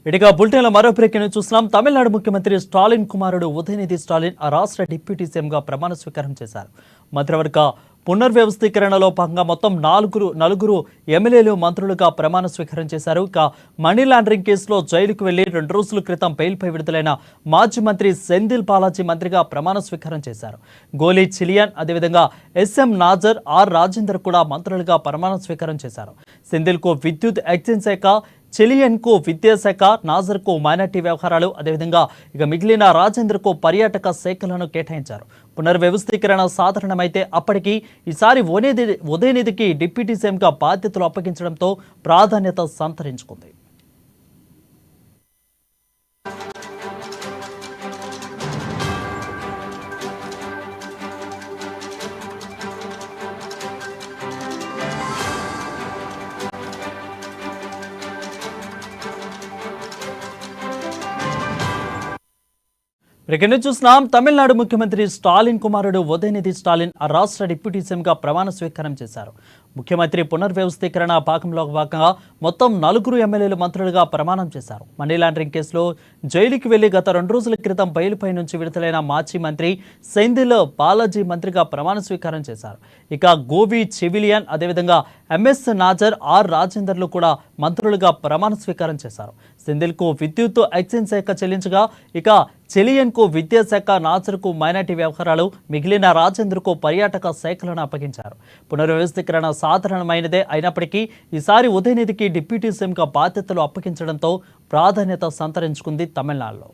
ఇటుగా బులెటిన్ల మరో బ్రేకింగ్ చూస్తున్నాం. తమిళనాడు ముఖ్యమంత్రి స్టాలిన్ కుమారుడు ఉదయనిధి స్టాలిన్ ఆ రాష్ట్ర డిప్యూటీ సీఎంగా ప్రమాణ స్వీకారం చేశారు. మంత్రివర్గ పునర్వ్యవస్థీకరణలో భాగంగా మొత్తం నలుగురు ఎమ్మెల్యేలు మంత్రులుగా ప్రమాణ స్వీకారం చేశారు. ఇక మనీ లాండరింగ్ కేసులో జైలుకు వెళ్లి 2 రోజుల క్రితం బెయిల్పై విడుదలైన మాజీ మంత్రి సెంధిల్ బాలాజీ మంత్రిగా ప్రమాణ స్వీకారం చేశారు. గోలీ చిలియన్, అదేవిధంగా ఎస్ఎం నాజర్, ఆర్ రాజేందర్ కూడా మంత్రులుగా ప్రమాణ స్వీకారం చేశారు. సెంధిల్కు విద్యుత్, ఎక్సైజ్ శాఖ, చిలియన్కు విద్యాశాఖ, నాజర్కు మైనార్టీ వ్యవహారాలు, అదేవిధంగా ఇక మిగిలిన రాజేంద్రకు పర్యాటక శాఖలను కేటాయించారు. పునర్వ్యవస్థీకరణ సాధారణమైతే అప్పటికి ఈసారి ఉదయనిధికి డిప్యూటీ సీఎంగా బాధ్యతలు అప్పగించడంతో ప్రాధాన్యత సంతరించుకుంది. చూస్తున్నాం. తమిళనాడు ముఖ్యమంత్రి స్టాలిన్ కుమారుడు ఉదయనిధి స్టాలిన్ ఆ రాష్ట్ర డిప్యూటీ సీఎంగా ప్రమాణ స్వీకారం చేశారు. ముఖ్యమంత్రి పునర్వ్యవస్థీకరణ భాగంగా మొత్తం 4 ఎమ్మెల్యేలు మంత్రులుగా ప్రమాణం చేశారు. మనీ లాండరింగ్ కేసులో జైలుకి వెళ్లి గత 2 రోజుల క్రితం బెయిల్పై నుంచి విడుదలైన మాజీ మంత్రి సెంధిల్ బాలాజీ మంత్రిగా ప్రమాణ స్వీకారం చేశారు. ఇక గోవి చివిలియన్, అదేవిధంగా ఎంఎస్ నాజర్, ఆర్ రాజేందర్లు కూడా మంత్రులుగా ప్రమాణ స్వీకారం చేశారు. సెంధిల్కు విద్యుత్, ఎక్సైజ్ శాఖ చెల్లించగా, ఇక చెలియన్కు విద్యాశాఖ, నాజర్కు మైనార్టీ వ్యవహారాలు, మిగిలిన రాజేంద్రకు పర్యాటక శాఖలను అప్పగించారు. పునర్వ్యవస్థీకరణ సాధారణమైనదే అయినప్పటికీ ఈసారి ఉదయనిధికి డిప్యూటీ సీఎంగా బాధ్యతలు అప్పగించడంతో ప్రాధాన్యత సంతరించుకుంది తమిళనాడులో.